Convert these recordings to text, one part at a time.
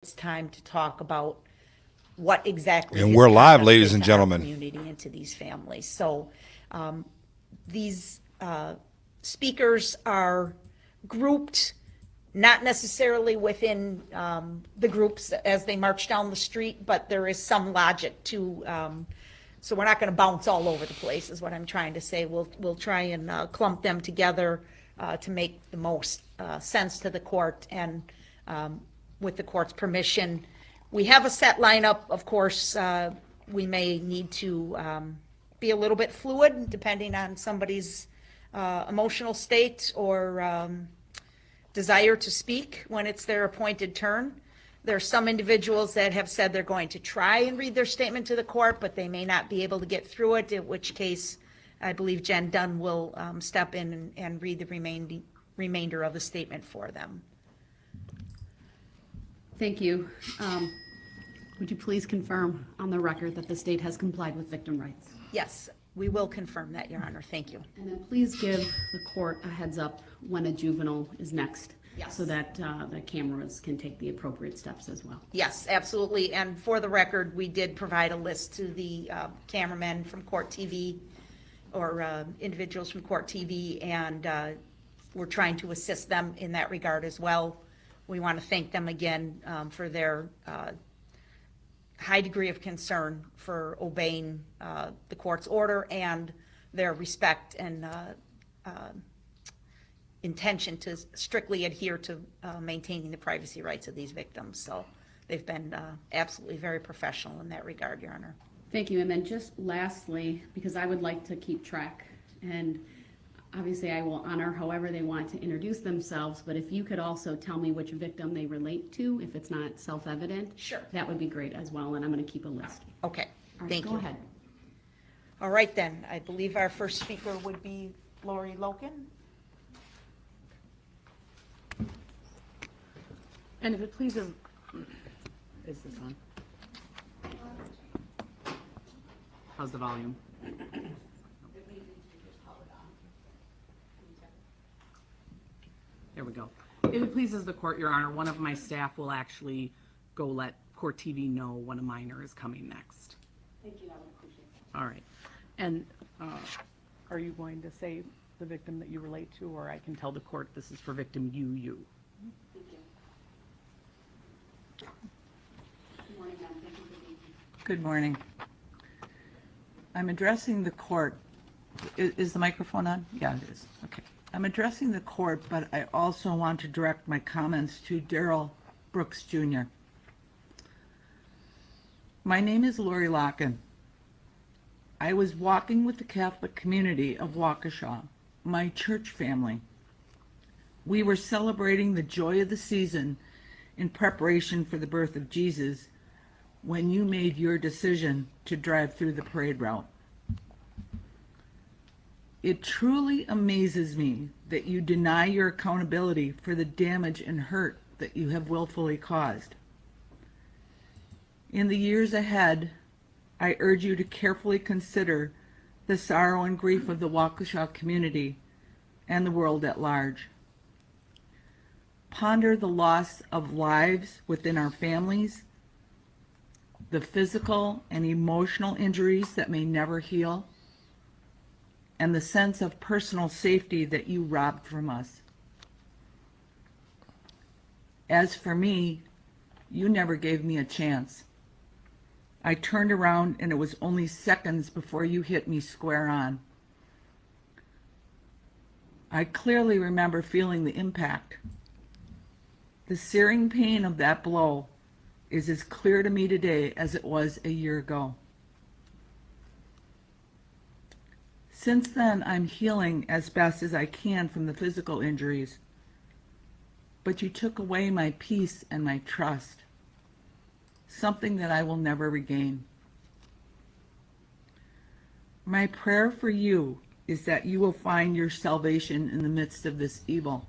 it's time to talk about what exactly. And his we're live, conduct ladies did and to our gentlemen. Community and to these families. So these speakers are grouped, not necessarily within the groups as they march down the street, but there is some logic to, so we're not going to bounce all over the place, is what I'm trying to say. We'll try and clump them together to make the most sense to the court, and with the court's permission. We have a set lineup, of course. We may need to be a little bit fluid depending on somebody's emotional state or desire to speak when it's their appointed turn. There are some individuals that have said they're going to try and read their statement to the court, but they may not be able to get through it, in which case I believe Jen Dunn will step in and read the remainder of the statement for them. Thank you. Would you please confirm on the record that the state has complied with victim rights? Yes, we will confirm that, Your Honor. Thank you. And then please give the court a heads up when a juvenile is next. Yes. So that the cameras can take the appropriate steps as well. Yes, absolutely. And for the record, we did provide a list to the cameramen from Court TV or individuals from Court TV, and we're trying to assist them in that regard as well. We want to thank them again for their high degree of concern for obeying the court's order and their respect and intention to strictly adhere to maintaining the privacy rights of these victims. So they've been absolutely very professional in that regard, Your Honor. Thank you. And then just lastly, because I would like to keep track, and obviously I will honor however they want to introduce themselves, but if you could also tell me which victim they relate to, if it's not self-evident. Sure. That would be great as well, and I'm going to keep a list. Okay, All right, thank you. Go ahead. All right then, I believe our first speaker would be Lori Loken. And if it pleases, is this on? How's the volume? There we go. If it pleases the court, Your Honor, one of my staff will actually go let Court TV know when a minor is coming next. Thank you. I would appreciate it. All right. And are you going to say the victim that you relate to, or I can tell the court this is for victim you? Thank you. Good morning, ma'am. Thank you for being here. Good morning. I'm addressing the court. Is the microphone on? Yeah, it is. Okay. I'm addressing the court, but I also want to direct my comments to Darrell Brooks, Jr. My name is Lori Locken. I was walking with the Catholic community of Waukesha, my church family. We were celebrating the joy of the season in preparation for the birth of Jesus when you made your decision to drive through the parade route. It truly amazes me that you deny your accountability for the damage and hurt that you have willfully caused. In the years ahead, I urge you to carefully consider the sorrow and grief of the Waukesha community and the world at large. Ponder the loss of lives within our families, the physical and emotional injuries that may never heal, and the sense of personal safety that you robbed from us. As for me, you never gave me a chance. I turned around and it was only seconds before you hit me square on. I clearly remember feeling the impact. The searing pain of that blow is as clear to me today as it was a year ago. Since then, I'm healing as best as I can from the physical injuries, but you took away my peace and my trust, something that I will never regain. My prayer for you is that you will find your salvation in the midst of this evil.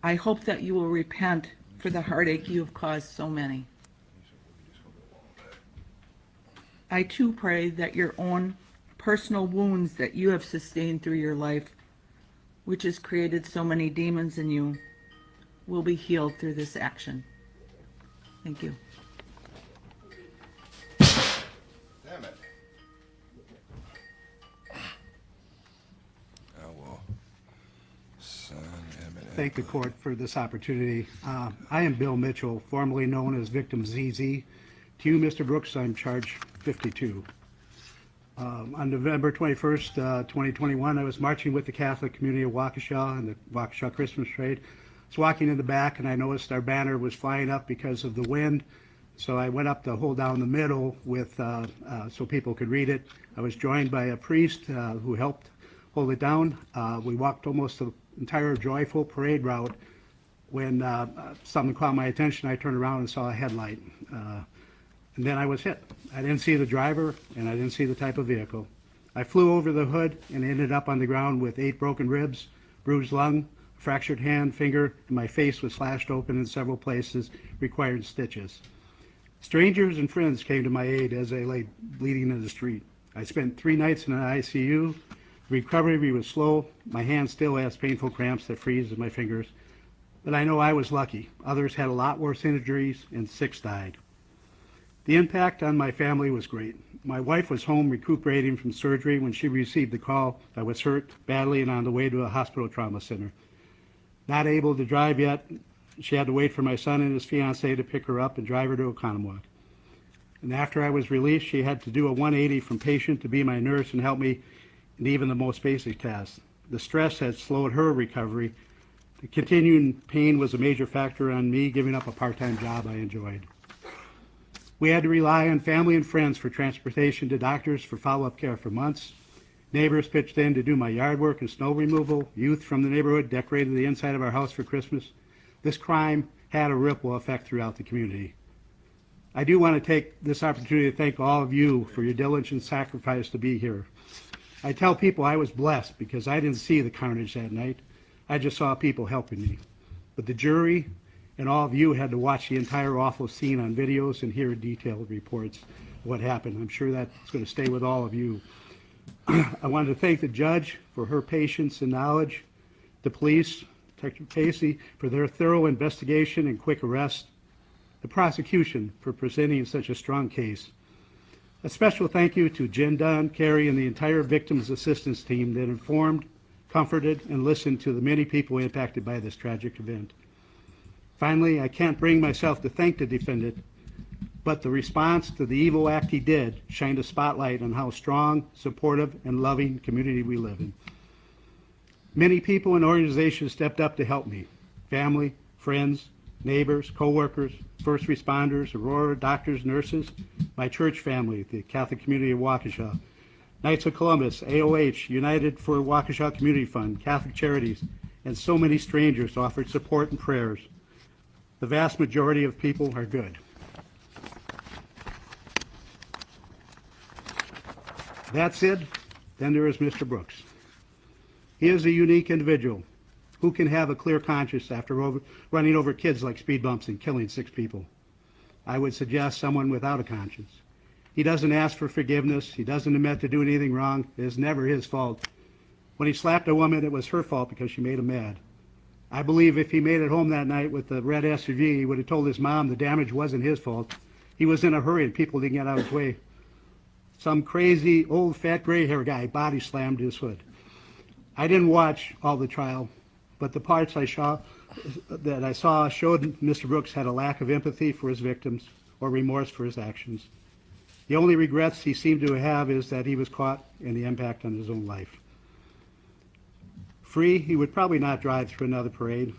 I hope that you will repent for the heartache you have caused so many. I too pray that your own personal wounds that you have sustained through your life, which has created so many demons in you, will be healed through this action. Thank you. Damn it. I will sign him in. Thank the court for this opportunity. I am Bill Mitchell, formerly known as victim ZZ. To you, Mr. Brooks, I'm charge 52. On November 21st, 2021, I was marching with the Catholic community of Waukesha and the Waukesha Christmas parade. I was walking in the back and I noticed our banner was flying up because of the wind. So I went up to hold down the middle with so people could read it. I was joined by a priest who helped hold it down. We walked almost the entire joyful parade route when something caught my attention. I turned around and saw a headlight. And then I was hit. I didn't see the driver and I didn't see the type of vehicle. I flew over the hood and ended up on the ground with 8 broken ribs, bruised lung, fractured hand, finger, and my face was slashed open in several places, required stitches. Strangers and friends came to my aid as I lay bleeding in the street. I spent 3 nights in an ICU. Recovery was slow. My hand still has painful cramps that freeze in my fingers. But I know I was lucky. Others had a lot worse injuries and 6 died. The impact on my family was great. My wife was home recuperating from surgery when she received the call I was hurt badly and on the way to a hospital trauma center. Not able to drive yet, she had to wait for my son and his fiancee to pick her up and drive her to Oconomowoc. And after I was released, she had to do a 180 from patient to be my nurse and help me in even the most basic tasks. The stress had slowed her recovery. The continuing pain was a major factor on me giving up a part-time job I enjoyed. We had to rely on family and friends for transportation to doctors for follow-up care for months. Neighbors pitched in to do my yard work and snow removal. Youth from the neighborhood decorated the inside of our house for Christmas. This crime had a ripple effect throughout the community. I do want to take this opportunity to thank all of you for your diligence and sacrifice to be here. I tell people I was blessed because I didn't see the carnage that night. I just saw people helping me. But the jury and all of you had to watch the entire awful scene on videos and hear detailed reports of what happened. I'm sure that's going to stay with all of you. I wanted to thank the judge for her patience and knowledge, the police, Detective Casey, for their thorough investigation and quick arrest, the prosecution for presenting such a strong case. A special thank you to Jen Dunn, Carrie, and the entire victims assistance team that informed, comforted, and listened to the many people impacted by this tragic event. Finally, I can't bring myself to thank the defendant, but the response to the evil act he did shined a spotlight on how strong, supportive, and loving community we live in. Many people and organizations stepped up to help me. Family, friends, neighbors, co-workers, first responders, Aurora, doctors, nurses, my church family, the Catholic community of Waukesha, Knights of Columbus, AOH, United for Waukesha Community Fund, Catholic Charities, and so many strangers offered support and prayers. The vast majority of people are good. That said, then there is Mr. Brooks. He is a unique individual. Who can have a clear conscience after running over kids like speed bumps and killing 6 people? I would suggest someone without a conscience. He doesn't ask for forgiveness. He doesn't admit to doing anything wrong. It is never his fault. When he slapped a woman, it was her fault because she made him mad. I believe if he made it home that night with the red SUV, he would have told his mom the damage wasn't his fault. He was in a hurry and people didn't get out of his way. Some crazy, old, fat, gray-haired guy body slammed his hood. I didn't watch all the trial, but the parts I saw showed Mr. Brooks had a lack of empathy for his victims or remorse for his actions. The only regrets he seemed to have is that he was caught and the impact on his own life. Free, he would probably not drive through another parade,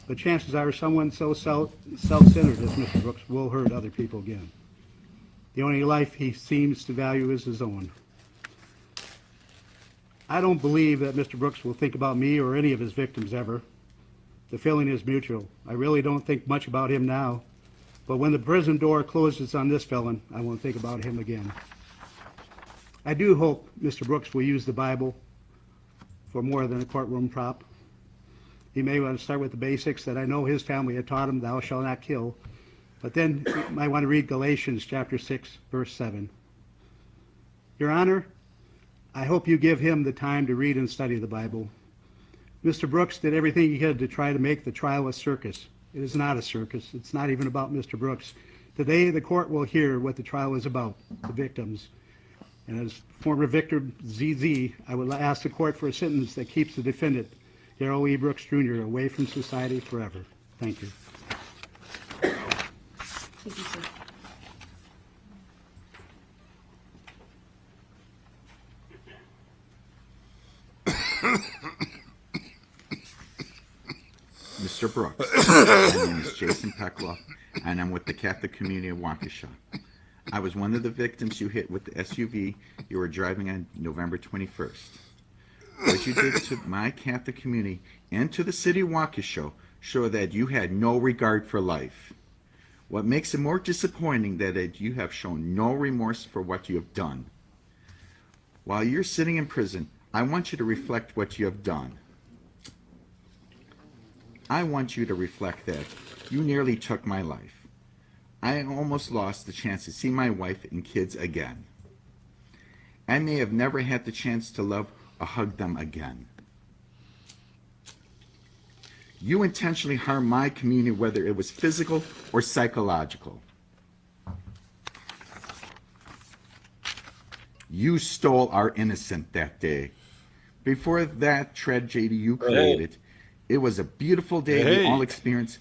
but chances are someone so self-centered as Mr. Brooks will hurt other people again. The only life he seems to value is his own. I don't believe that Mr. Brooks will think about me or any of his victims ever. The feeling is mutual. I really don't think much about him now, but when the prison door closes on this felon, I won't think about him again. I do hope Mr. Brooks will use the Bible for more than a courtroom prop. He may want to start with the basics that I know his family had taught him, thou shalt not kill, but then you might want to read Galatians chapter 6, verse 7. Your Honor, I hope you give him the time to read and study the Bible. Mr. Brooks did everything he could to try to make the trial a circus. It is not a circus. It's not even about Mr. Brooks. Today, the court will hear what the trial is about, the victims. And as former victim ZZ, I would ask the court for a sentence that keeps the defendant, Darrell E. Brooks Jr., away from society forever. Thank you. Thank you, sir. Mr. Brooks, my name is Jason Peckloff, and I'm with the Catholic Community of Waukesha. I was one of the victims you hit with the SUV you were driving on November 21st. What you did to my Catholic community and to the city of Waukesha show that you had no regard for life. What makes it more disappointing that you have shown no remorse for what you have done. While you're sitting in prison, I want you to reflect what you have done. I want you to reflect that you nearly took my life. I almost lost the chance to see my wife and kids again. I may have never had the chance to love or hug them again. You intentionally harmed my community, whether it was physical or psychological. You stole our innocence that day. Before that tragedy you created, it was a beautiful day we all experienced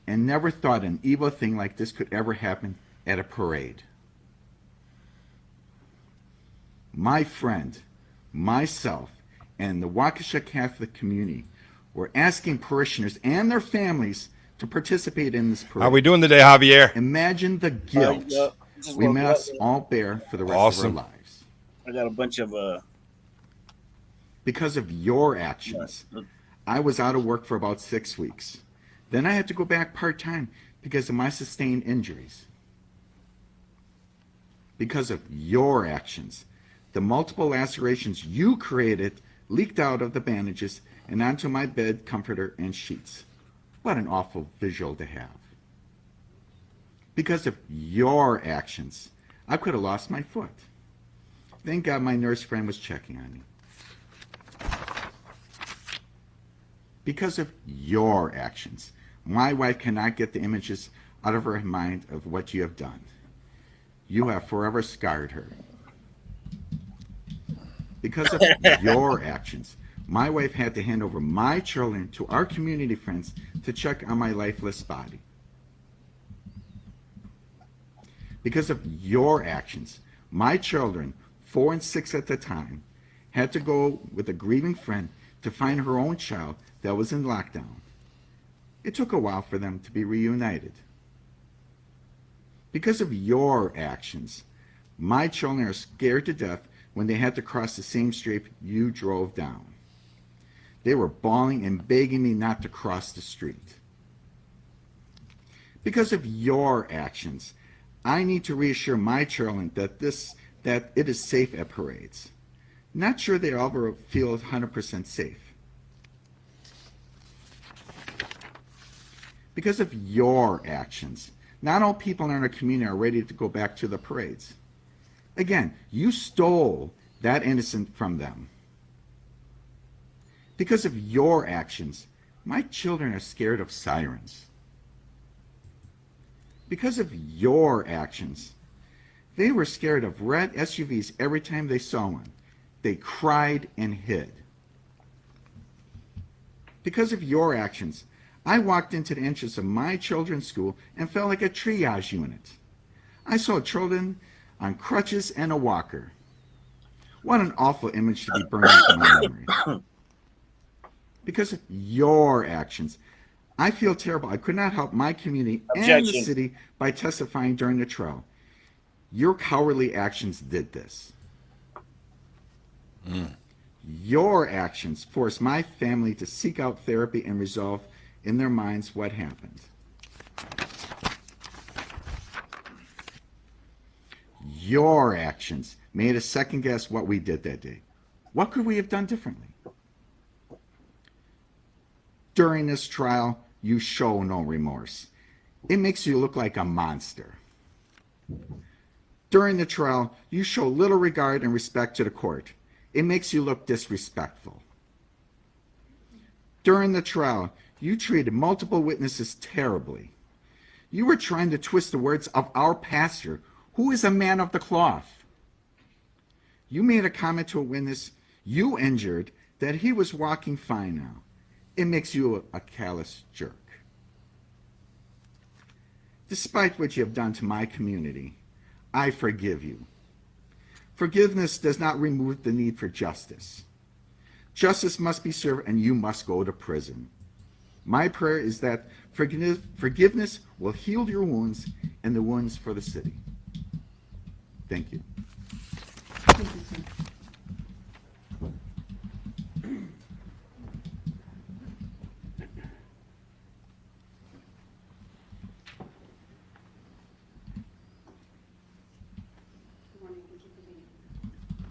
and never thought an evil thing like this could ever happen at a parade. My friend, myself, and the Waukesha Catholic community were asking parishioners and their families to participate in this parade. How we doing today, Javier? Imagine the guilt we must all bear for the rest of our lives. I got a bunch of Because of your actions. I was out of work for about 6 weeks. Then I had to go back part-time because of my sustained injuries. Because of your actions, the multiple lacerations you created leaked out of the bandages and onto my bed comforter and sheets. What an awful visual to have. Because of your actions, I could have lost my foot. Thank God my nurse friend was checking on me. Because of your actions, my wife cannot get the images out of her mind of what you have done. You have forever scarred her. Because of your actions, my wife had to hand over my children to our community friends to check on my lifeless body. Because of your actions, my children, 4 and 6 at the time, had to go with a grieving friend to find her own child that was in lockdown. It took a while for them to be reunited. Because of your actions, my children are scared to death when they had to cross the same street you drove down. They were bawling and begging me not to cross the street. Because of your actions, I need to reassure my children that it is safe at parades. Not sure they ever feel 100% safe. Because of your actions, not all people in our community are ready to go back to the parades. Again, you stole that innocence from them. Because of your actions, my children are scared of sirens. Because of your actions, they were scared of red SUVs every time they saw one. They cried and hid. Because of your actions, I walked into the entrance of my children's school and felt like a triage unit. I saw children on crutches and a walker. What an awful image to be burned into my memory. Because of your actions, I feel terrible. I could not help my community and the city by testifying during the trial. Your cowardly actions did this. Your actions forced my family to seek out therapy and resolve in their minds what happened. Your actions made us second guess what we did that day. What could we have done differently? During this trial, you show no remorse. It makes you look like a monster. During the trial, you show little regard and respect to the court. It makes you look disrespectful. During the trial, You treated multiple witnesses terribly. You were trying to twist the words of our pastor, who is a man of the cloth. You made a comment to a witness you injured that he was walking fine now. It makes you a callous jerk. Despite what you have done to my community, I forgive you. Forgiveness does not remove the need for justice. Justice must be served and you must go to prison. My prayer is that forgiveness will heal your wounds and the wounds for the city. Thank you. Thank you, sir.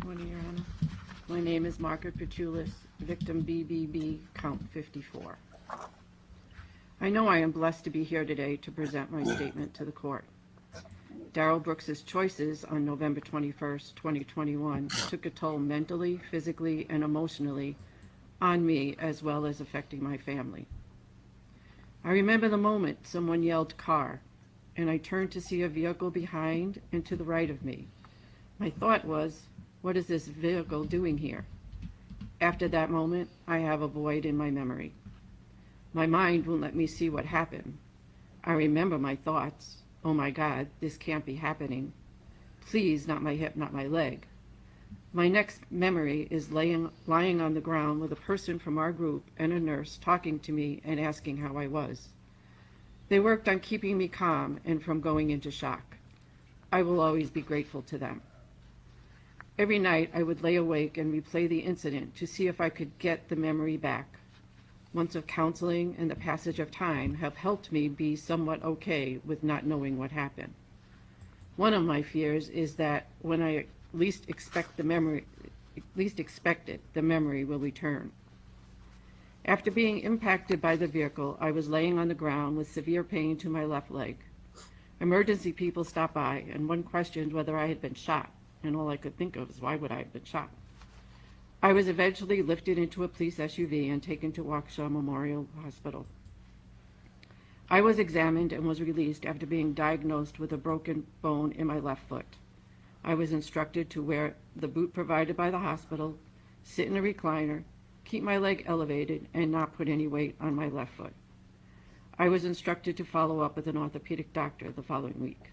Morning, Your Honor. My name is Margaret Petulis, victim BBB, count 54. I know I am blessed to be here today to present my statement to the court. Darrell Brooks's choices on November 21st, 2021 took a toll mentally, physically, and emotionally on me, as well as affecting my family. I remember the moment someone yelled "car," and I turned to see a vehicle behind and to the right of me. My thought was, what is this vehicle doing here? After that moment, I have a void in my memory. My mind won't let me see what happened. I remember my thoughts. Oh my God, this can't be happening. Please, not my hip, not my leg. My next memory is lying on the ground with a person from our group and a nurse talking to me and asking how I was. They worked on keeping me calm and from going into shock. I will always be grateful to them. Every night I would lay awake and replay the incident to see if I could get the memory back. Months of counseling and the passage of time have helped me be somewhat okay with not knowing what happened. One of my fears is that when I least expect it, the memory will return. After being impacted by the vehicle, I was laying on the ground with severe pain to my left leg. Emergency people stopped by, and one questioned whether I had been shot, and all I could think of is, why would I have been shot? I was eventually lifted into a police SUV and taken to Waukesha Memorial Hospital. I was examined and was released after being diagnosed with a broken bone in my left foot. I was instructed to wear the boot provided by the hospital, sit in a recliner, keep my leg elevated, and not put any weight on my left foot. I was instructed to follow up with an orthopedic doctor the following week.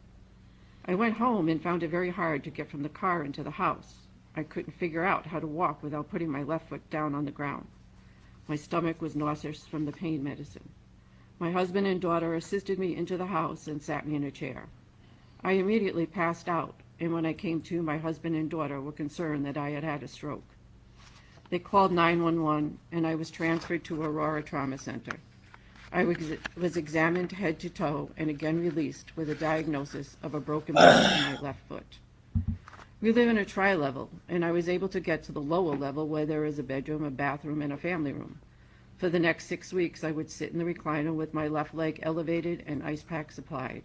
I went home and found it very hard to get from the car into the house. I couldn't figure out how to walk without putting my left foot down on the ground. My stomach was nauseous from the pain medicine. My husband and daughter assisted me into the house and sat me in a chair. I immediately passed out, and when I came to, my husband and daughter were concerned that I had had a stroke. They called 911, and I was transferred to Aurora Trauma Center. I was examined head to toe and again released with a diagnosis of a broken bone in my left foot. We live in a tri-level, and I was able to get to the lower level where there is a bedroom, a bathroom, and a family room. For the next 6 weeks, I would sit in the recliner with my left leg elevated and ice packs applied.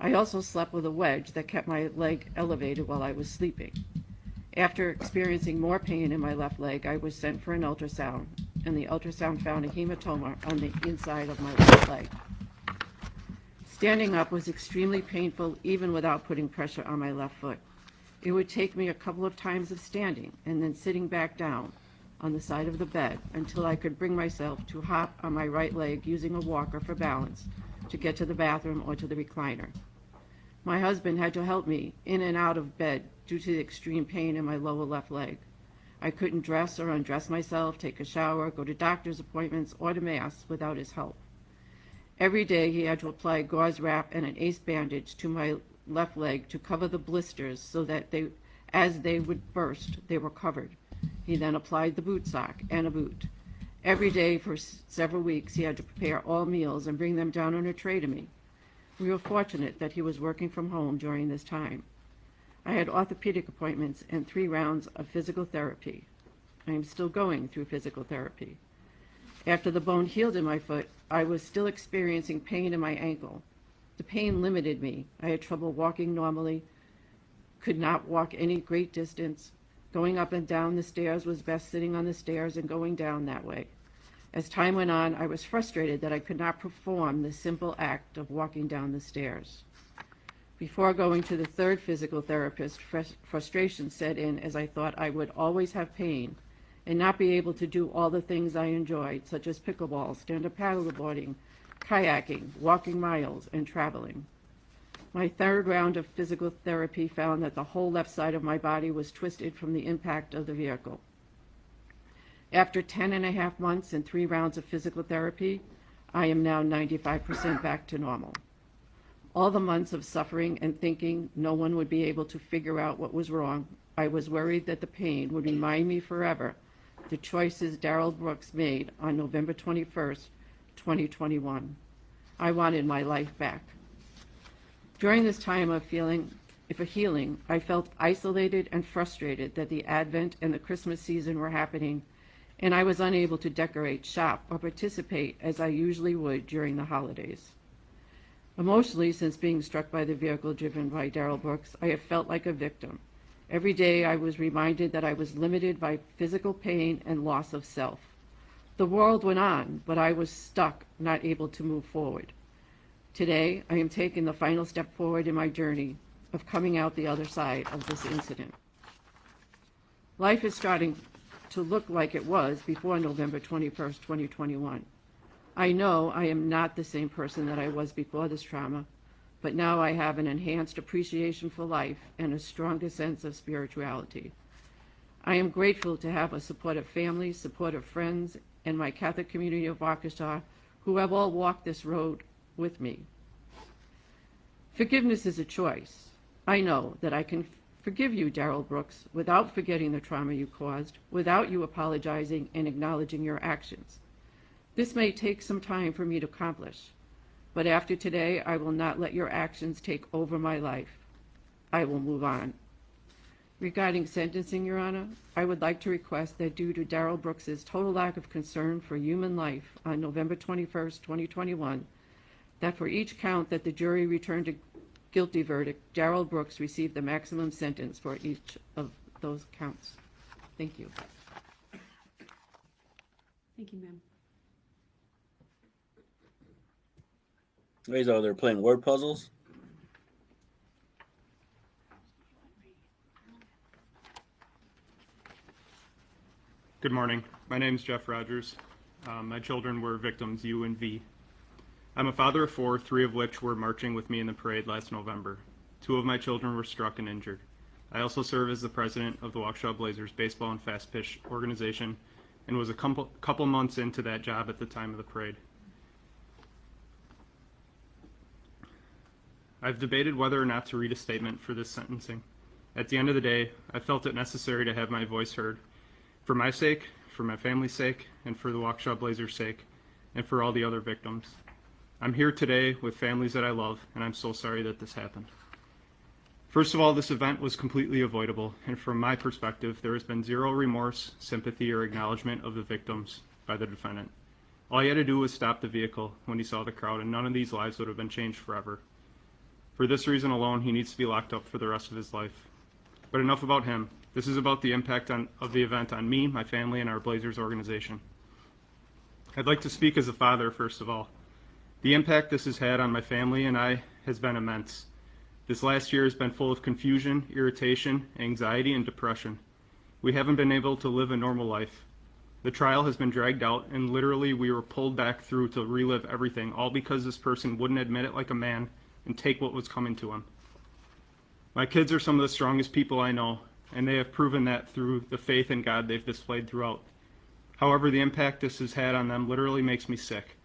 I also slept with a wedge that kept my leg elevated while I was sleeping. After experiencing more pain in my left leg, I was sent for an ultrasound, and the ultrasound found a hematoma on the inside of my left leg. Standing up was extremely painful even without putting pressure on my left foot. It would take me a couple of times of standing and then sitting back down on the side of the bed until I could bring myself to hop on my right leg using a walker for balance to get to the bathroom or to the recliner. My husband had to help me in and out of bed due to the extreme pain in my lower left leg. I couldn't dress or undress myself, take a shower, go to doctor's appointments, or to mass without his help. Every day he had to apply gauze wrap and an ace bandage to my left leg to cover the blisters so that as they would burst, they were covered. He then applied the boot sock and a boot. Every day for several weeks, he had to prepare all meals and bring them down on a tray to me. We were fortunate that he was working from home during this time. I had orthopedic appointments and 3 rounds of physical therapy. I am still going through physical therapy. After the bone healed in my foot, I was still experiencing pain in my ankle. The pain limited me. I had trouble walking normally, could not walk any great distance. Going up and down the stairs was best sitting on the stairs and going down that way. As time went on, I was frustrated that I could not perform the simple act of walking down the stairs. Before going to the third physical therapist, frustration set in as I thought I would always have pain and not be able to do all the things I enjoyed, such as pickleball, stand-up paddleboarding, kayaking, walking miles, and traveling. My third round of physical therapy found that the whole left side of my body was twisted from the impact of the vehicle. After 10.5 months and 3 rounds of physical therapy, I am now 95% back to normal. All the months of suffering and thinking no one would be able to figure out what was wrong, I was worried that the pain would remind me forever the choices Darrell Brooks made on November 21st, 2021. I wanted my life back. During this time of healing, I felt isolated and frustrated that the Advent and the Christmas season were happening, and I was unable to decorate, shop, or participate as I usually would during the holidays. Emotionally, since being struck by the vehicle driven by Darrell Brooks, I have felt like a victim. Every day I was reminded that I was limited by physical pain and loss of self. The world went on, but I was stuck, not able to move forward. Today, I am taking the final step forward in my journey of coming out the other side of this incident. Life is starting to look like it was before November 21st, 2021. I know I am not the same person that I was before this trauma, but now I have an enhanced appreciation for life and a stronger sense of spirituality. I am grateful to have a supportive family, supportive friends, and my Catholic community of Waukesha who have all walked this road with me. Forgiveness is a choice. I know that I can forgive you, Darrell Brooks, without forgetting the trauma you caused, without you apologizing and acknowledging your actions. This may take some time for me to accomplish, but after today, I will not let your actions take over my life. I will move on. Regarding sentencing, Your Honor, I would like to request that due to Darrell Brooks's total lack of concern for human life on November 21st, 2021, that for each count that the jury returned a guilty verdict, Darrell Brooks received the maximum sentence for each of those counts. Thank you. Thank you, ma'am. He's over there playing word puzzles. Good morning. My name is Jeff Rogers. My children were victims U and V. I'm a father of 4, 3 of which were marching with me in the parade last November. 2 of my children were struck and injured. I also serve as the president of the Waukesha Blazers baseball and fast pitch organization and was a couple months into that job at the time of the parade. I've debated whether or not to read a statement for this sentencing. At the end of the day, I felt it necessary to have my voice heard. For my sake, for my family's sake, and for the Waukesha Blazers' sake, and for all the other victims. I'm here today with families that I love, and I'm so sorry that this happened. First of all, this event was completely avoidable, and from my perspective, there has been zero remorse, sympathy, or acknowledgement of the victims by the defendant. All he had to do was stop the vehicle when he saw the crowd, and none of these lives would have been changed forever. For this reason alone, he needs to be locked up for the rest of his life. But enough about him. This is about the impact of the event on me, my family, and our Blazers organization. I'd like to speak as a father, first of all. The impact this has had on my family and I has been immense. This last year has been full of confusion, irritation, anxiety, and depression. We haven't been able to live a normal life. The trial has been dragged out, and literally we were pulled back through to relive everything, all because this person wouldn't admit it like a man and take what was coming to him. My kids are some of the strongest people I know, and they have proven that through the faith in God they've displayed throughout. However, the impact this has had on them literally makes me sick.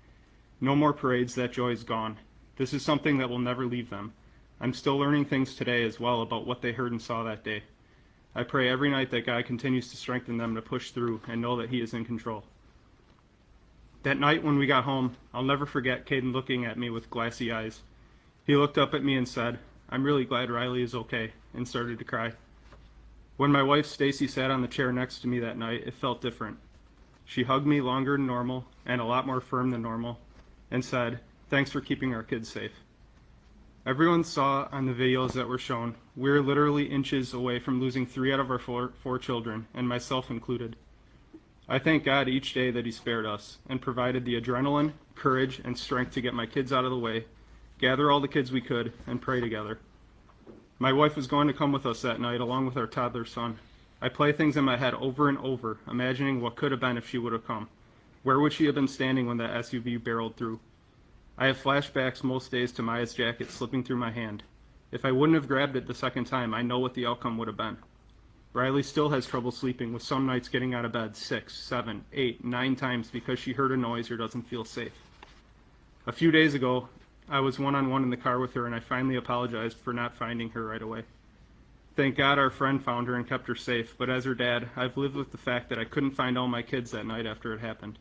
No more parades, that joy is gone. This is something that will never leave them. I'm still learning things today as well about what they heard and saw that day. I pray every night that God continues to strengthen them to push through and know that He is in control. That night when we got home, I'll never forget Caden looking at me with glassy eyes. He looked up at me and said, "I'm really glad Riley is okay," and started to cry. When my wife Stacy sat on the chair next to me that night, it felt different. She hugged me longer than normal and a lot more firm than normal and said, "Thanks for keeping our kids safe." Everyone saw on the videos that were shown, we're literally inches away from losing 3 out of our four children, and myself included. I thank God each day that he spared us and provided the adrenaline, courage, and strength to get my kids out of the way, gather all the kids we could, and pray together. My wife was going to come with us that night along with our toddler son. I play things in my head over and over, imagining what could have been if she would have come. Where would she have been standing when that SUV barreled through? I have flashbacks most days to Maya's jacket slipping through my hand. If I wouldn't have grabbed it the second time, I know what the outcome would have been. Riley still has trouble sleeping, with some nights getting out of bed 6, 7, 8, 9 times because she heard a noise or doesn't feel safe. A few days ago, I was one-on-one in the car with her, and I finally apologized for not finding her right away. Thank God our friend found her and kept her safe, but as her dad, I've lived with the fact that I couldn't find all my kids that night after it happened.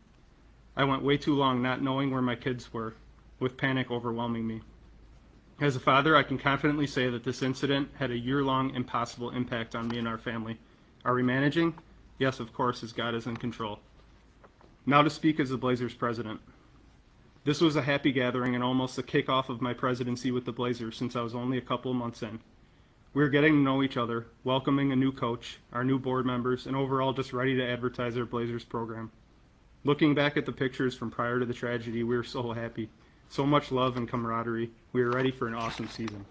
I went way too long not knowing where my kids were, with panic overwhelming me. As a father, I can confidently say that this incident had a year-long impossible impact on me and our family. Are we managing? Yes, of course, as God is in control. Now to speak as the Blazers president. This was a happy gathering and almost the kickoff of my presidency with the Blazers since I was only a couple of months in. We were getting to know each other, welcoming a new coach, our new board members, and overall just ready to advertise our Blazers program. Looking back at the pictures from prior to the tragedy, we were so happy. So much love and camaraderie. We were ready for an awesome season.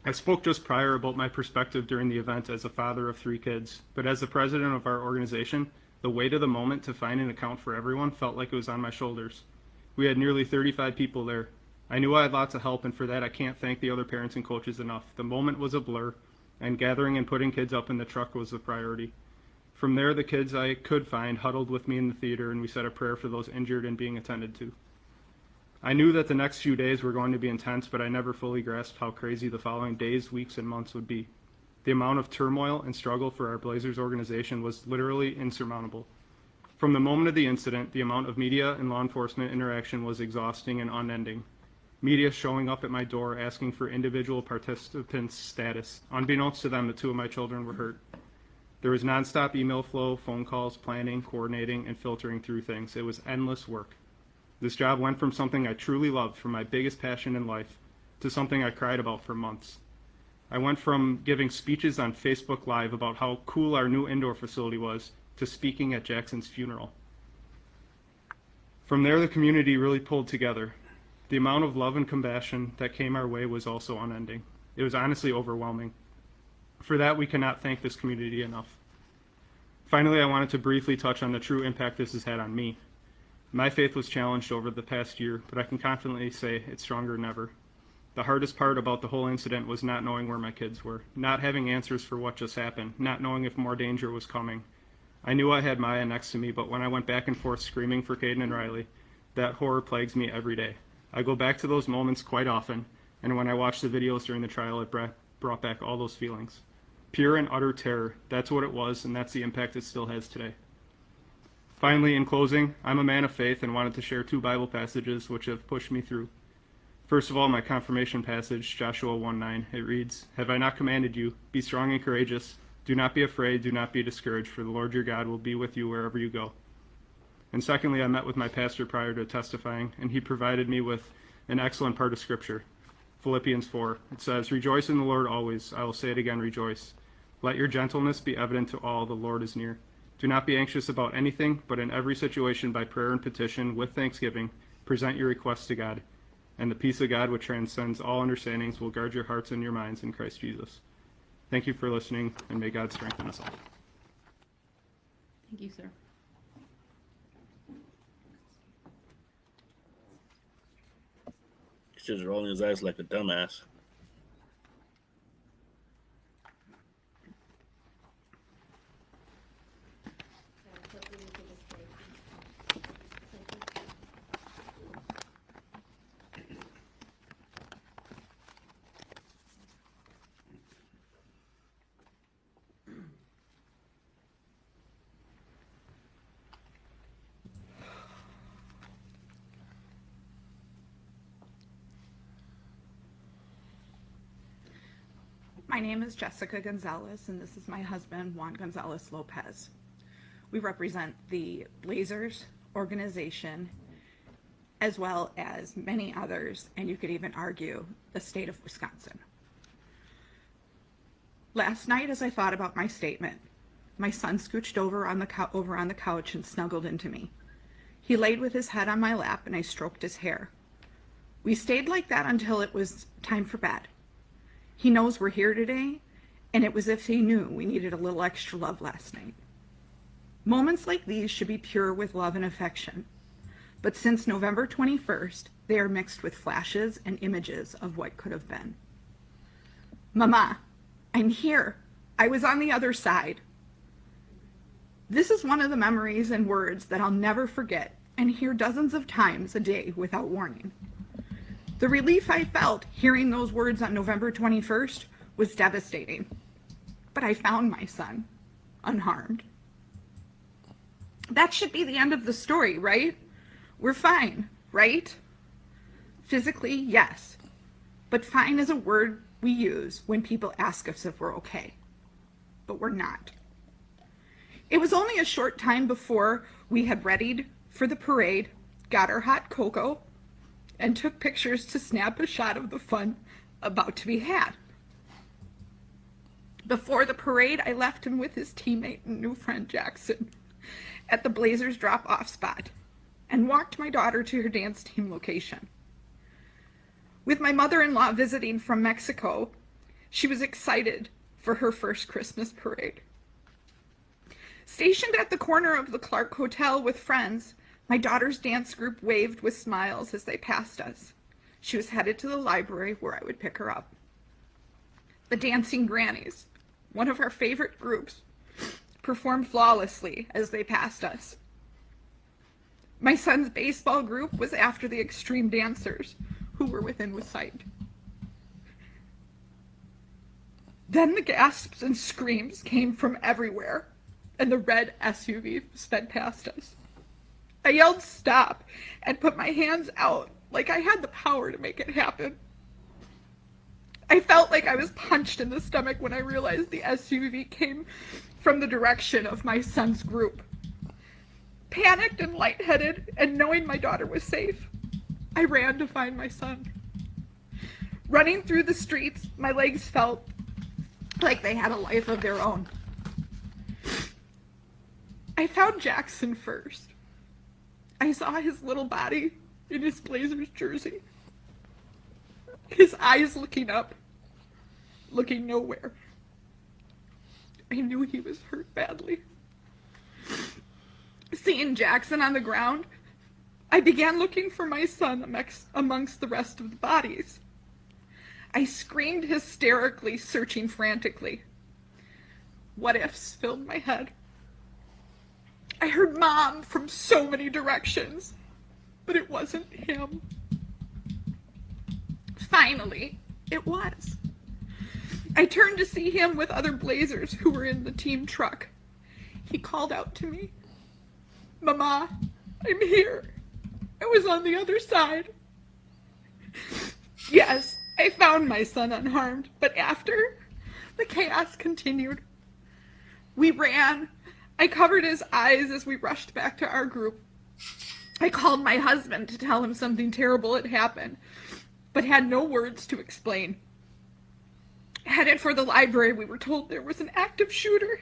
I spoke just prior about my perspective during the event as a father of 3 kids, but as the president of our organization, the weight of the moment to find an account for everyone felt like it was on my shoulders. We had nearly 35 people there. I knew I had lots of help, and for that I can't thank the other parents and coaches enough. The moment was a blur, and gathering and putting kids up in the truck was the priority. From there, the kids I could find huddled with me in the theater, and we said a prayer for those injured and being attended to. I knew that the next few days were going to be intense, but I never fully grasped how crazy the following days, weeks, and months would be. The amount of turmoil and struggle for our Blazers organization was literally insurmountable. From the moment of the incident, the amount of media and law enforcement interaction was exhausting and unending. Media showing up at my door asking for individual participants' status. Unbeknownst to them, the 2 of my children were hurt. There was nonstop email flow, phone calls, planning, coordinating, and filtering through things. It was endless work. This job went from something I truly loved, from my biggest passion in life, to something I cried about for months. I went from giving speeches on Facebook Live about how cool our new indoor facility was to speaking at Jackson's funeral. From there, the community really pulled together. The amount of love and compassion that came our way was also unending. It was honestly overwhelming. For that, we cannot thank this community enough. Finally, I wanted to briefly touch on the true impact this has had on me. My faith was challenged over the past year, but I can confidently say it's stronger than ever. The hardest part about the whole incident was not knowing where my kids were, not having answers for what just happened, not knowing if more danger was coming. I knew I had Maya next to me, but when I went back and forth screaming for Caden and Riley, that horror plagues me every day. I go back to those moments quite often, and when I watch the videos during the trial, it brought back all those feelings. Pure and utter terror, that's what it was, and that's the impact it still has today. Finally, in closing, I'm a man of faith and wanted to share 2 Bible passages which have pushed me through. First of all, my confirmation passage, Joshua 1:9. It reads, "Have I not commanded you? Be strong and courageous. Do not be afraid, do not be discouraged, for the Lord your God will be with you wherever you go." And secondly, I met with my pastor prior to testifying, and he provided me with an excellent part of Scripture. Philippians 4. It says, "Rejoice in the Lord always. I will say it again, rejoice. Let your gentleness be evident to all. The Lord is near. Do not be anxious about anything, but in every situation by prayer and petition with thanksgiving, present your requests to God. And the peace of God, which transcends all understandings, will guard your hearts and your minds in Christ Jesus." Thank you for listening, and may God strengthen us all. Thank you, sir. He's just rolling his eyes like a dumbass. My name is Jessica Gonzalez, and this is my husband, Juan Gonzalez Lopez. We represent the Blazers organization, as well as many others, and you could even argue the state of Wisconsin. Last night, as I thought about my statement, my son scooched over on the couch and snuggled into me. He laid with his head on my lap and I stroked his hair. We stayed like that until it was time for bed. He knows we're here today, and it was as if he knew we needed a little extra love last night. Moments like these should be pure with love and affection. But since November 21st, they are mixed with flashes and images of what could have been. Mama, I'm here. I was on the other side. This is one of the memories and words that I'll never forget and hear dozens of times a day without warning. The relief I felt hearing those words on November 21st was devastating. But I found my son, unharmed. That should be the end of the story, right? We're fine, right? Physically, yes. But fine is a word we use when people ask us if we're okay. But we're not. It was only a short time before we had readied for the parade, got our hot cocoa, and took pictures to snap a shot of the fun about to be had. Before the parade, I left him with his teammate and new friend Jackson at the Blazers drop-off spot and walked my daughter to her dance team location. With my mother-in-law visiting from Mexico, she was excited for her first Christmas parade. Stationed at the corner of the Clark Hotel with friends, my daughter's dance group waved with smiles as they passed us. She was headed to the library where I would pick her up. The Dancing Grannies, one of our favorite groups, performed flawlessly as they passed us. My son's baseball group was after the extreme dancers, who were within sight. Then the gasps and screams came from everywhere, and the red SUV sped past us. I yelled stop and put my hands out like I had the power to make it happen. I felt like I was punched in the stomach when I realized the SUV came from the direction of my son's group. Panicked and lightheaded, and knowing my daughter was safe, I ran to find my son. Running through the streets, my legs felt like they had a life of their own. I found Jackson first. I saw his little body in his Blazers jersey. His eyes looking up, looking nowhere. I knew he was hurt badly. Seeing Jackson on the ground, I began looking for my son amongst the rest of the bodies. I screamed hysterically, searching frantically. What ifs filled my head. I heard Mom from so many directions, but it wasn't him. Finally, it was. I turned to see him with other Blazers who were in the team truck. He called out to me, "Mama, I'm here. I was on the other side." Yes, I found my son unharmed, but after, the chaos continued. We ran. I covered his eyes as we rushed back to our group. I called my husband to tell him something terrible had happened, but had no words to explain. Headed for the library, we were told there was an active shooter.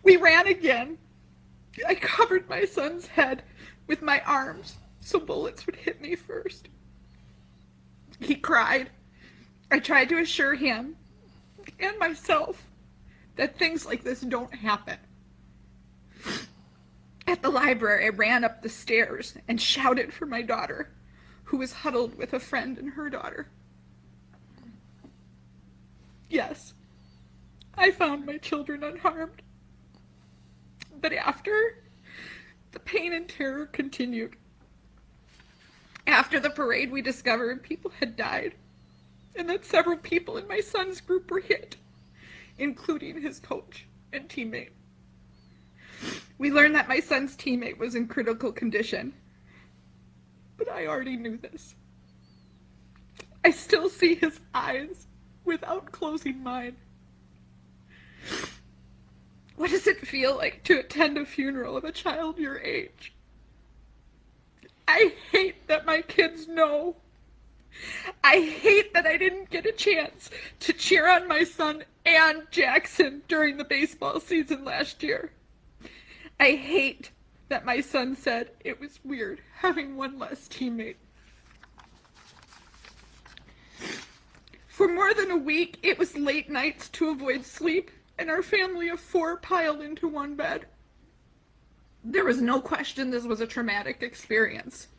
We ran again. I covered my son's head with my arms so bullets would hit me first. He cried. I tried to assure him and myself that things like this don't happen. At the library, I ran up the stairs and shouted for my daughter, who was huddled with a friend and her daughter. Yes, I found my children unharmed. But after, the pain and terror continued. After the parade, we discovered people had died, and that several people in my son's group were hit, including his coach and teammate. We learned that my son's teammate was in critical condition, but I already knew this. I still see his eyes without closing mine. What does it feel like to attend a funeral of a child your age? I hate that my kids know. I hate that I didn't get a chance to cheer on my son and Jackson during the baseball season last year. I hate that my son said it was weird having one less teammate. For more than a week, it was late nights to avoid sleep, and our family of 4 piled into one bed. There was no question this was a traumatic experience.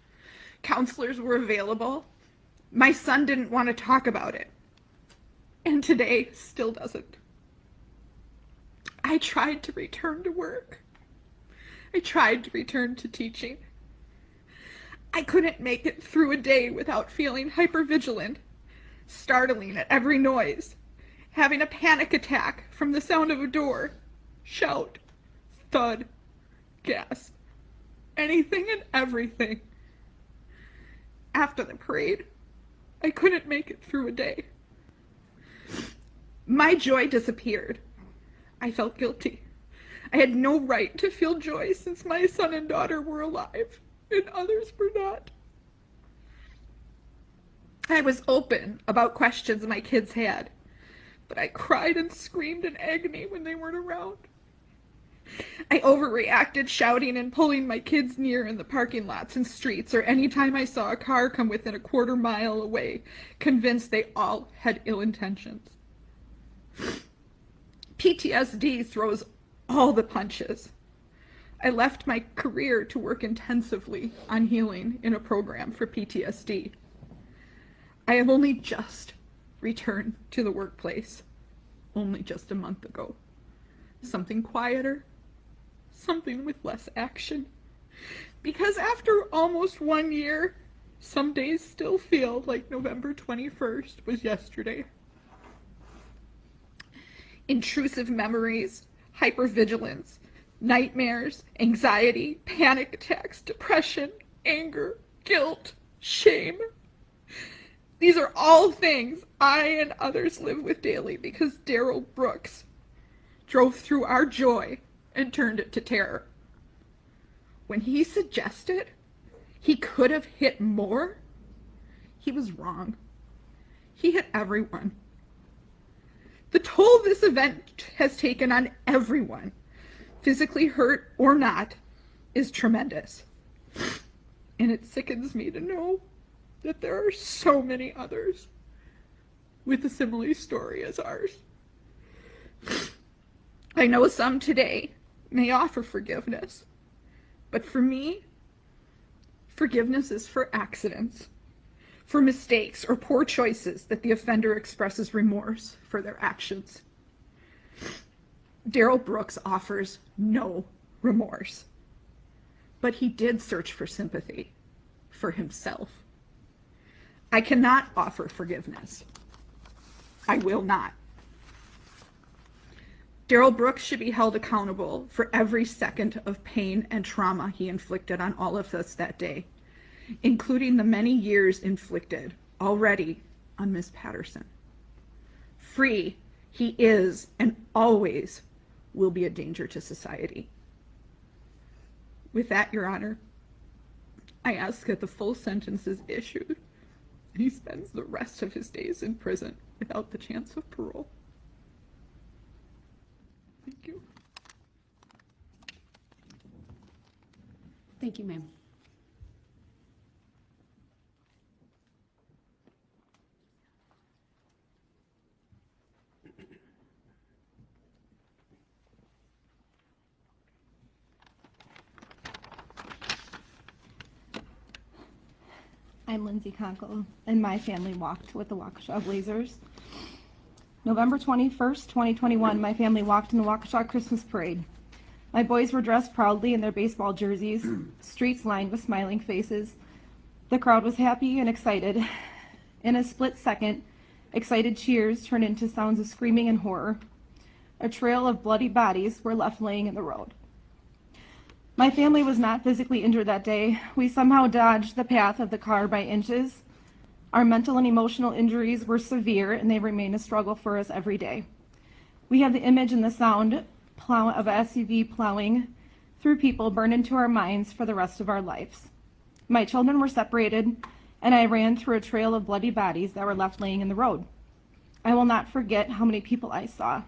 Counselors were available. My son didn't want to talk about it, and today still doesn't. I tried to return to work. I tried to return to teaching. I couldn't make it through a day without feeling hypervigilant, startling at every noise, having a panic attack from the sound of a door, shout, thud, gasp, anything and everything. After the parade, I couldn't make it through a day. My joy disappeared. I felt guilty. I had no right to feel joy since my son and daughter were alive and others were not. I was open about questions my kids had, but I cried and screamed in agony when they weren't around. I overreacted, shouting and pulling my kids near in the parking lots and streets, or any time I saw a car come within a quarter mile away, convinced they all had ill intentions. PTSD throws all the punches. I left my career to work intensively on healing in a program for PTSD. I have only just returned to the workplace, only just a month ago. Something quieter, something with less action. Because after almost 1 year, some days still feel like November 21st was yesterday. Intrusive memories, hypervigilance, nightmares, anxiety, panic attacks, depression, anger, guilt, shame. These are all things I and others live with daily because Darrell Brooks drove through our joy and turned it to terror. When he suggested he could have hit more, he was wrong. He hit everyone. The toll this event has taken on everyone, physically hurt or not, is tremendous. And it sickens me to know that there are so many others with a similar story as ours. I know some today may offer forgiveness, but for me, forgiveness is for accidents, for mistakes or poor choices that the offender expresses remorse for their actions. Darrell Brooks offers no remorse, but he did search for sympathy for himself. I cannot offer forgiveness. I will not. Darrell Brooks should be held accountable for every second of pain and trauma he inflicted on all of us that day, including the many years inflicted already on Miss Patterson. Free, he is and always will be a danger to society. With that, Your Honor, I ask that the full sentence is issued and he spends the rest of his days in prison without the chance of parole. Thank you. Thank you, ma'am. I'm Lindsay Conkle, and my family walked with the Waukesha Blazers. November 21st, 2021, my family walked in the Waukesha Christmas parade. My boys were dressed proudly in their baseball jerseys, streets lined with smiling faces. The crowd was happy and excited. In a split second, excited cheers turned into sounds of screaming and horror. A trail of bloody bodies were left laying in the road. My family was not physically injured that day. We somehow dodged the path of the car by inches. Our mental and emotional injuries were severe, and they remain a struggle for us every day. We have the image and the sound of a SUV plowing through people burned into our minds for the rest of our lives. My children were separated, and I ran through a trail of bloody bodies that were left laying in the road. I will not forget how many people I saw.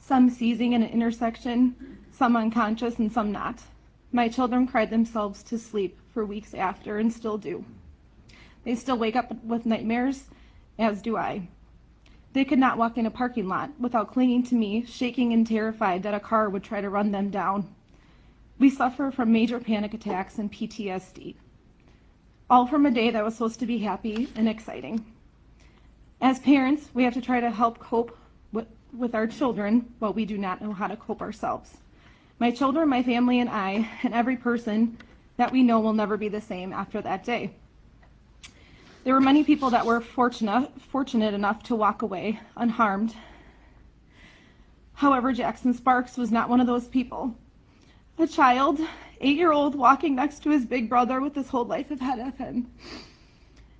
Some seizing in an intersection, some unconscious, and some not. My children cried themselves to sleep for weeks after and still do. They still wake up with nightmares, as do I. They could not walk in a parking lot without clinging to me, shaking and terrified that a car would try to run them down. We suffer from major panic attacks and PTSD, all from a day that was supposed to be happy and exciting. As parents, we have to try to help cope with our children, but we do not know how to cope ourselves. My children, my family, and I, and every person that we know will never be the same after that day. There were many people that were fortunate enough to walk away unharmed. However, Jackson Sparks was not one of those people. A child, 8-year-old, walking next to his big brother with his whole life ahead of him.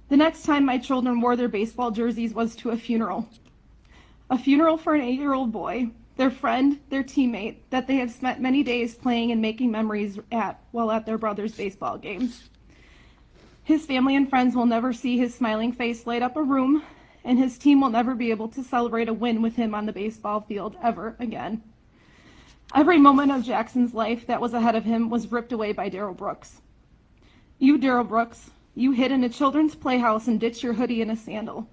The next time my children wore their baseball jerseys was to a funeral. A funeral for an 8-year-old boy, their friend, their teammate, that they have spent many days playing and making memories while at their brother's baseball games. His family and friends will never see his smiling face light up a room, and his team will never be able to celebrate a win with him on the baseball field ever again. Every moment of Jackson's life that was ahead of him was ripped away by Darrell Brooks. You, Darrell Brooks, you hid in a children's playhouse and ditched your hoodie and a sandal.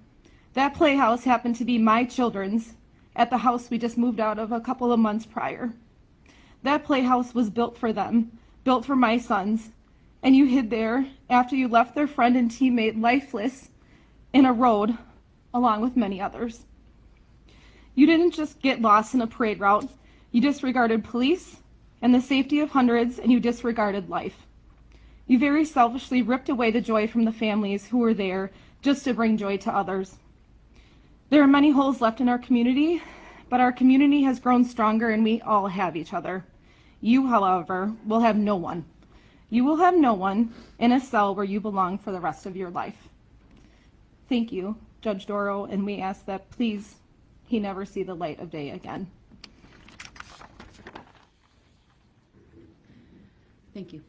That playhouse happened to be my children's at the house we just moved out of a couple of months prior. That playhouse was built for them, built for my sons, and you hid there after you left their friend and teammate lifeless in a road, along with many others. You didn't just get lost in a parade route, you disregarded police and the safety of hundreds, and you disregarded life. You very selfishly ripped away the joy from the families who were there just to bring joy to others. There are many holes left in our community, but our community has grown stronger and we all have each other. You, however, will have no one. You will have no one in a cell where you belong for the rest of your life. Thank you, Judge Doro, and we ask that please he never see the light of day again. Thank you.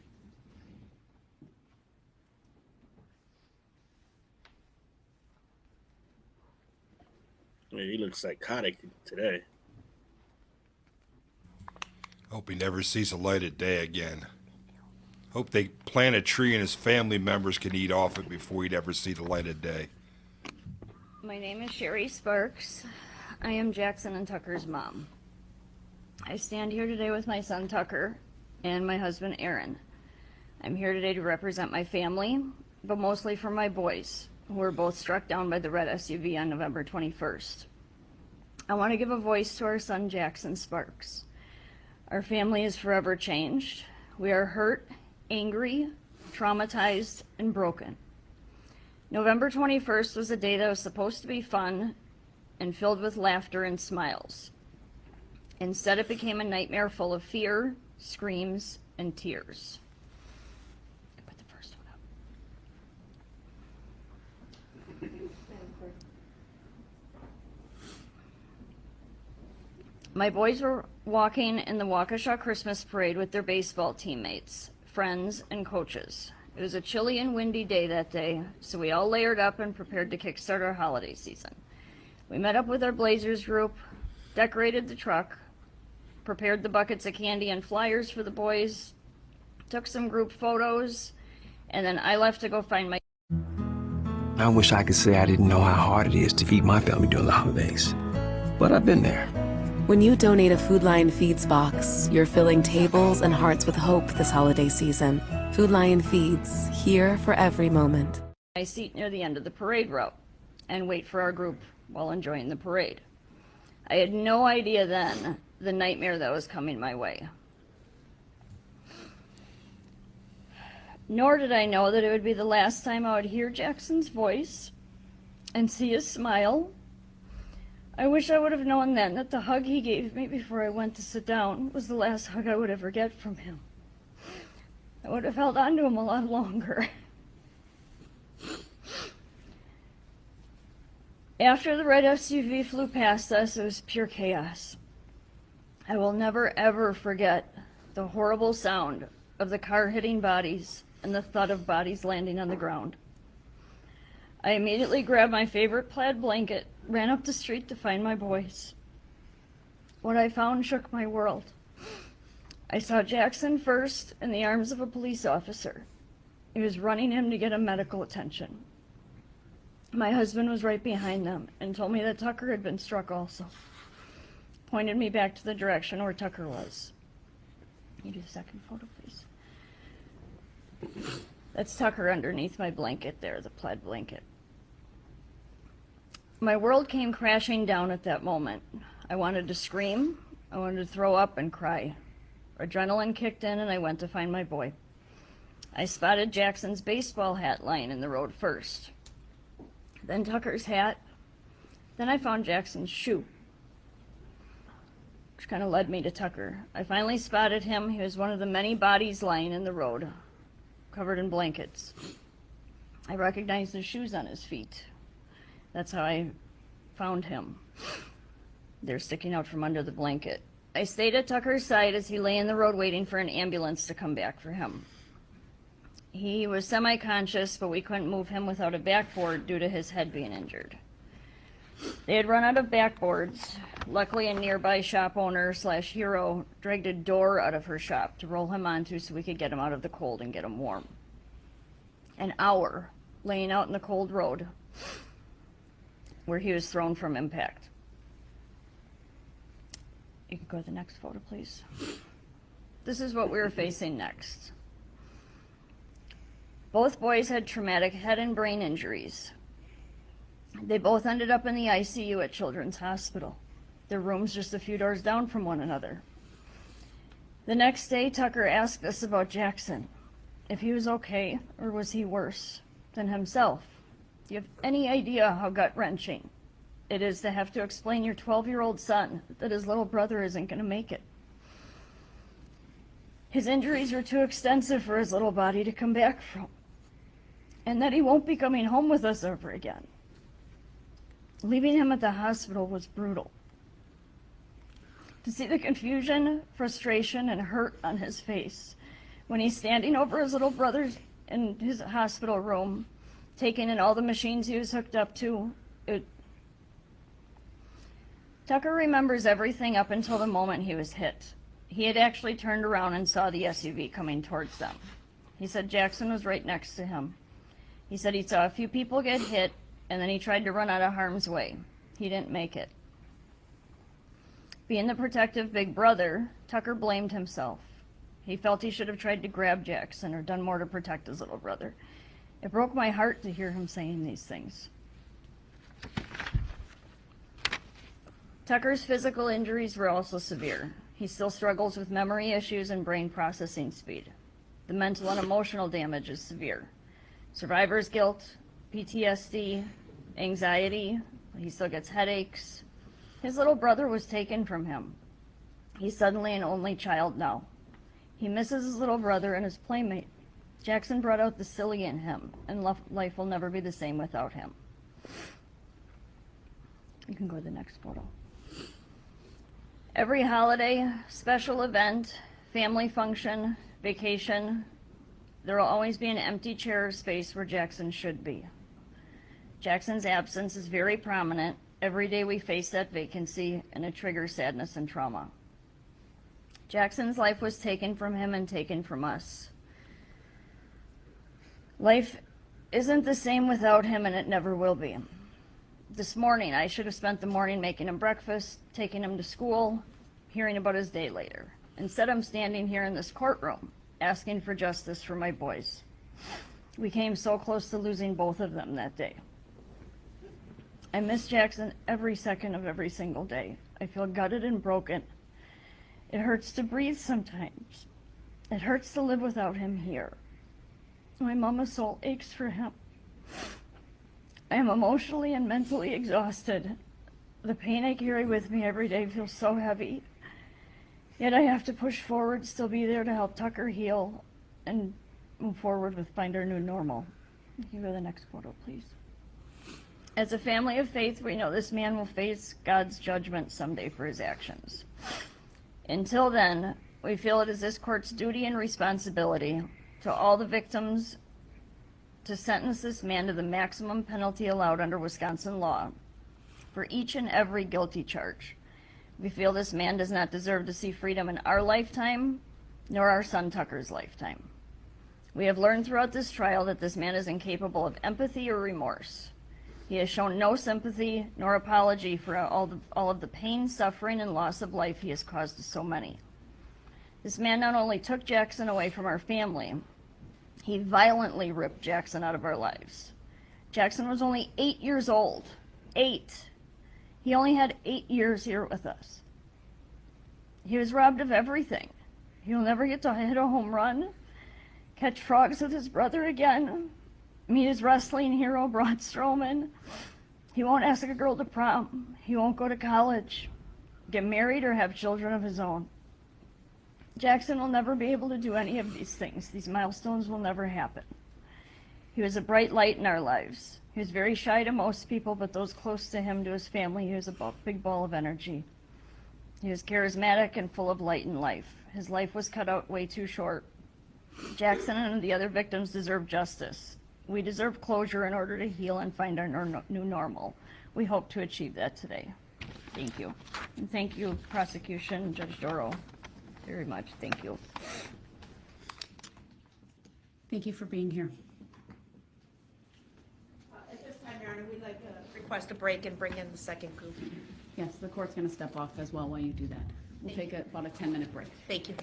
Yeah, he looks psychotic today. Hope he never sees the light of day again. Hope they plant a tree and his family members can eat off it before he'd ever see the light of day. My name is Sherry Sparks. I am Jackson and Tucker's mom. I stand here today with my son Tucker and my husband Aaron. I'm here today to represent my family, but mostly for my boys, who were both struck down by the red SUV on November 21st. I want to give a voice to our son Jackson Sparks. Our family is forever changed. We are hurt, angry, traumatized, and broken. November 21st was a day that was supposed to be fun and filled with laughter and smiles. Instead, it became a nightmare full of fear, screams, and tears. Put the first one up. My boys were walking in the Waukesha Christmas parade with their baseball teammates, friends, and coaches. It was a chilly and windy day that day, so we all layered up and prepared to kickstart our holiday season. We met up with our Blazers group, decorated the truck, prepared the buckets of candy and flyers for the boys, took some group photos, and then I left to go find my... I wish I could say I didn't know how hard it is to feed my family during the holidays, but I've been there. When you donate a Food Lion Feeds box, you're filling tables and hearts with hope this holiday season. Food Lion Feeds, here for every moment. My seat near the end of the parade route and wait for our group while enjoying the parade. I had no idea then the nightmare that was coming my way. Nor did I know that it would be the last time I would hear Jackson's voice and see his smile. I wish I would have known then that the hug he gave me before I went to sit down was the last hug I would ever get from him. I would have held on to him a lot longer. After the red SUV flew past us, it was pure chaos. I will never ever forget the horrible sound of the car hitting bodies and the thud of bodies landing on the ground. I immediately grabbed my favorite plaid blanket, ran up the street to find my boys. What I found shook my world. I saw Jackson first in the arms of a police officer. He was running him to get him medical attention. My husband was right behind them and told me that Tucker had been struck also. Pointed me back to the direction where Tucker was. Can you do the second photo, please? That's Tucker underneath my blanket there, the plaid blanket. My world came crashing down at that moment. I wanted to scream, I wanted to throw up and cry. Adrenaline kicked in and I went to find my boy. I spotted Jackson's baseball hat lying in the road first. Then Tucker's hat. Then I found Jackson's shoe, which kind of led me to Tucker. I finally spotted him. He was one of the many bodies lying in the road, covered in blankets. I recognized the shoes on his feet. That's how I found him. They're sticking out from under the blanket. I stayed at Tucker's side as he lay in the road waiting for an ambulance to come back for him. He was semi-conscious, but we couldn't move him without a backboard due to his head being injured. They had run out of backboards. Luckily, a nearby shop owner / hero dragged a door out of her shop to roll him onto so we could get him out of the cold and get him warm. An hour laying out in the cold road where he was thrown from impact. You can go to the next photo, please. This is what we were facing next. Both boys had traumatic head and brain injuries. They both ended up in the ICU at Children's Hospital. Their rooms just a few doors down from one another. The next day, Tucker asked us about Jackson, if he was okay or was he worse than himself. Do you have any idea how gut-wrenching it is to have to explain your 12-year-old son that his little brother isn't going to make it? His injuries were too extensive for his little body to come back from, and that he won't be coming home with us ever again. Leaving him at the hospital was brutal. To see the confusion, frustration, and hurt on his face when he's standing over his little brother in his hospital room, taking in all the machines he was hooked up to, Tucker remembers everything up until the moment he was hit. He had actually turned around and saw the SUV coming towards them. He said Jackson was right next to him. He said he saw a few people get hit, and then he tried to run out of harm's way. He didn't make it. Being the protective big brother, Tucker blamed himself. He felt he should have tried to grab Jackson or done more to protect his little brother. It broke my heart to hear him saying these things. Tucker's physical injuries were also severe. He still struggles with memory issues and brain processing speed. The mental and emotional damage is severe. Survivor's guilt, PTSD, anxiety, he still gets headaches. His little brother was taken from him. He's suddenly an only child now. He misses his little brother and his playmate. Jackson brought out the silly in him, and life will never be the same without him. You can go to the next photo. Every holiday, special event, family function, vacation, there will always be an empty chair or space where Jackson should be. Jackson's absence is very prominent. Every day we face that vacancy, and it triggers sadness and trauma. Jackson's life was taken from him and taken from us. Life isn't the same without him, and it never will be. This morning, I should have spent the morning making him breakfast, taking him to school, hearing about his day later. Instead, I'm standing here in this courtroom, asking for justice for my boys. We came so close to losing both of them that day. I miss Jackson every second of every single day. I feel gutted and broken. It hurts to breathe sometimes. It hurts to live without him here. My mama's soul aches for him. I am emotionally and mentally exhausted. The pain I carry with me every day feels so heavy. Yet I have to push forward, still be there to help Tucker heal, and move forward with find our new normal. You can go to the next photo, please. As a family of faith, we know this man will face God's judgment someday for his actions. Until then, we feel it is this court's duty and responsibility to all the victims to sentence this man to the maximum penalty allowed under Wisconsin law for each and every guilty charge. We feel this man does not deserve to see freedom in our lifetime, nor our son Tucker's lifetime. We have learned throughout this trial that this man is incapable of empathy or remorse. He has shown no sympathy nor apology for all of the pain, suffering, and loss of life he has caused to so many. This man not only took Jackson away from our family, he violently ripped Jackson out of our lives. Jackson was only 8 years old. 8. He only had 8 years here with us. He was robbed of everything. He'll never get to hit a home run, catch frogs with his brother again, meet his wrestling hero, Braun Strowman. He won't ask a girl to prom. He won't go to college, get married, or have children of his own. Jackson will never be able to do any of these things. These milestones will never happen. He was a bright light in our lives. He was very shy to most people, but those close to him, to his family, he was a big ball of energy. He was charismatic and full of light in life. His life was cut out way too short. Jackson and the other victims deserve justice. We deserve closure in order to heal and find our new normal. We hope to achieve that today. Thank you. And thank you, prosecution, Judge Darrell, very much. Thank you. Thank you for being here. At this time, Your Honor, we'd like to request a break and bring in the second group. Yes, the court's going to step off as well while you do that. We'll take about a 10-minute break. Thank you.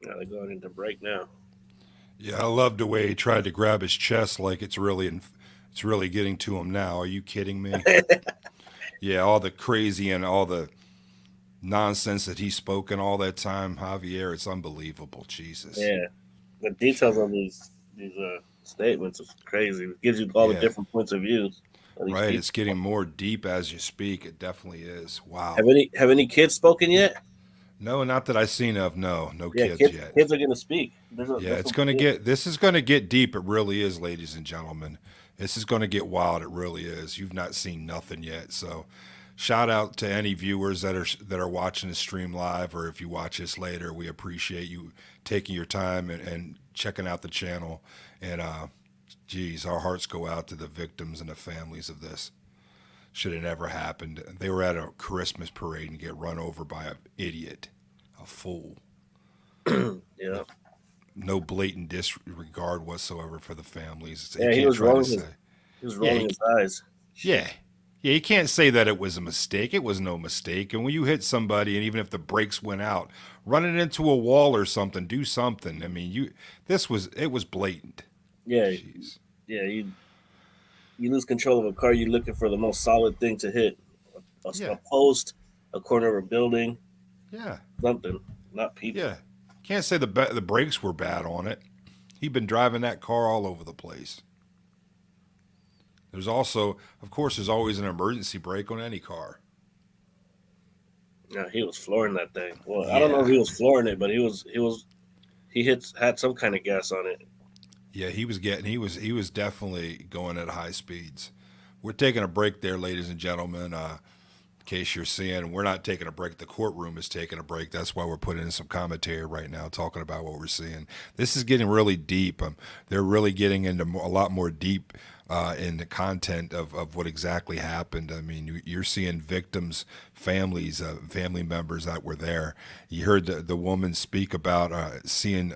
Yeah, they're going into break now. Yeah, I love the way he tried to grab his chest like it's really getting to him now. Are you kidding me? Yeah, all the crazy and all the nonsense that he spoke in all that time, Javier, it's unbelievable. Jesus. Yeah, the details of these statements is crazy. It gives you all the different points of views. Right, it's getting more deep as you speak. It definitely is. Wow. Have any kids spoken yet? No, not that I've seen of. No Yeah, kids yet. kids are going to speak. This is going to get deep. It really is, ladies and gentlemen. This is going to get wild. It really is. You've not seen nothing yet. So shout out to any viewers that are watching the stream live, or if you watch this later, we appreciate you taking your time and checking out the channel. And geez, our hearts go out to the victims and the families of this. Should have never happened. They were at a Christmas parade and get run over by an idiot, a fool. Yeah. No blatant disregard whatsoever for the families. Yeah, he was rolling his eyes. Yeah. Yeah, you can't say that it was a mistake. It was no mistake. And when you hit somebody, and even if the brakes went out, running into a wall or something, do something. I mean, it was blatant. Yeah. Jeez. Yeah, you lose control of a car, you're looking for the most solid thing to hit. A post, a corner of a building. Yeah. Something, not people. Yeah. Can't say the brakes were bad on it. He'd been driving that car all over the place. There's also, of course, there's always an emergency brake on any car. Yeah, he was flooring that thing. Well, I don't know if he was flooring it, but he had some kind of gas on it. Yeah, he was definitely going at high speeds. We're taking a break there, ladies and gentlemen. In case you're seeing, we're not taking a break. The courtroom is taking a break. That's why we're putting in some commentary right now, talking about what we're seeing. This is getting really deep. They're really getting into a lot more deep in the content of what exactly happened. I mean, you're seeing victims, families, family members that were there. You heard the woman speak about seeing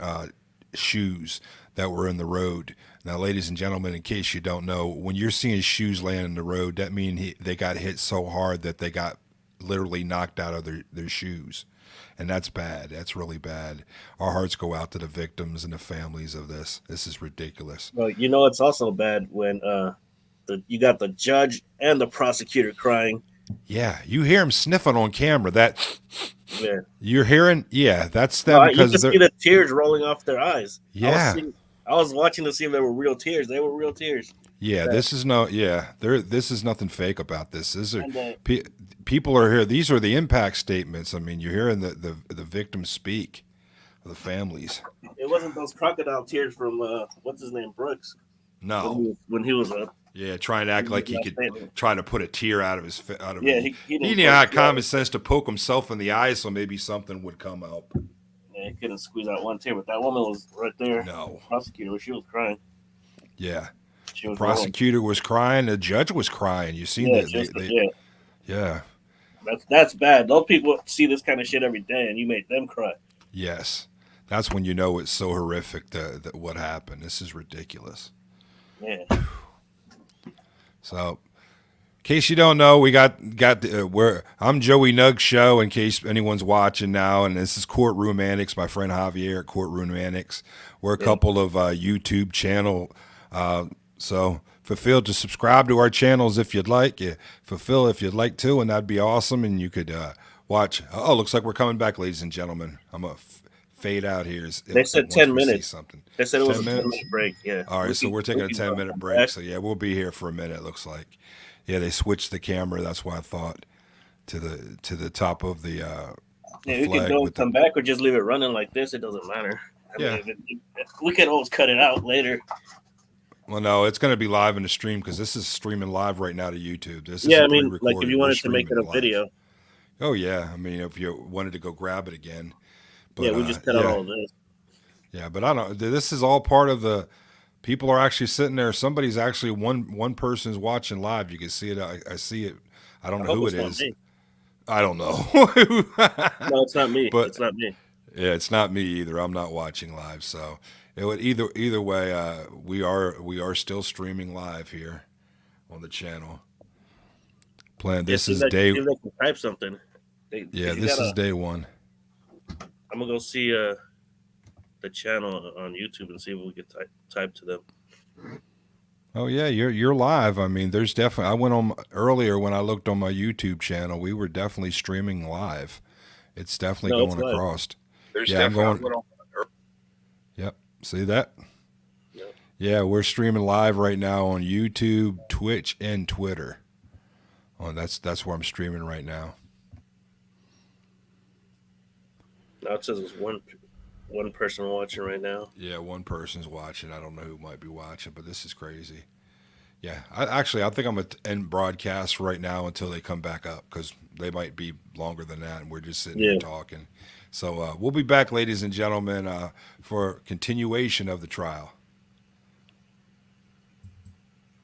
shoes that were in the road. Now, ladies and gentlemen, in case you don't know, when you're seeing shoes laying in the road, that means they got hit so hard that they got literally knocked out of their shoes. And that's bad. That's really bad. Our hearts go out to the victims and the families of this. This is ridiculous. Well, you know, it's also bad when you got the judge and the prosecutor crying. Yeah, you hear them sniffing on camera. Yeah. You're hearing? Yeah, that's them. Because you just see the tears rolling off their eyes. Yeah. I was watching to see if they were real tears. They were real tears. Yeah, this is this is nothing fake about this. People are here. These are the impact statements. I mean, you're hearing the victims speak, the families. It wasn't those crocodile tears from what's his name, Brooks. No, when he was up. Yeah, trying to act like he could, trying to put a tear out of his. He didn't have common sense to poke himself in the eye, so maybe something would come out. Yeah, he couldn't squeeze out one tear, but that woman was right there. No, prosecutor, she was crying. Yeah, She The was prosecutor was crying. The judge was crying. You seen wrong. that? Yeah. That's bad. Those people see this kind of shit every day, and you make them cry. Yes. That's when you know it's so horrific that what happened. This is ridiculous. Yeah. So, in case you don't know, we got I'm Joey Nugg Show. In case anyone's watching now, and this is Courtroom Annex. My friend Javier at Courtroom Annex. We're a couple of YouTube channel. So fulfill to subscribe to our channels if you'd like. Yeah, fulfill if you'd like to, and that'd be awesome. And you could watch. Oh, looks like we're coming back, ladies and gentlemen. I'm gonna fade out here. They said 10 minutes. Something. They said it was 10 a minutes? 10-minute break. Yeah. All right, so we're taking a 10-minute break. Back. So yeah, we'll be here for a minute. It looks like. Yeah, they switched the camera. That's why I thought to the top of the. Yeah, we could go come back or just leave it running like this. It doesn't matter. I mean, we could always cut it out later. Well, no, it's going to be live in the stream because this is streaming live right now to YouTube. This I is mean, like if you wanted to make it a video. Oh yeah, I mean, if you wanted to go grab it again. But, we just cut out all of this. Yeah, but I don't. This is all part of the. People are actually sitting there. Somebody's actually one person's watching live. You can see it. I see it. I don't know who it is. I don't know. No, it's not me. But it's not me. Yeah, it's not me either. I'm not watching live, so it would either way. We are still streaming live here on the channel. This is day. They can type something. This is day one. I'm gonna go see the channel on YouTube and see if we can type to them. Oh yeah, you're live. I mean, there's definitely. I went on earlier when I looked on my YouTube channel. We were definitely streaming live. It's definitely going across. I'm going. Yep. See that? Yep. Yeah, we're streaming live right now on YouTube, Twitch, and Twitter. Oh, that's where I'm streaming right now. Now it says it's one person watching right now. Yeah, one person's watching. I don't know who might be watching, but this is crazy. Yeah, I think I'm going to end broadcast right now until they come back up because they might be longer than that, and we're just sitting here talking. So we'll be back, ladies and gentlemen, for continuation of the trial.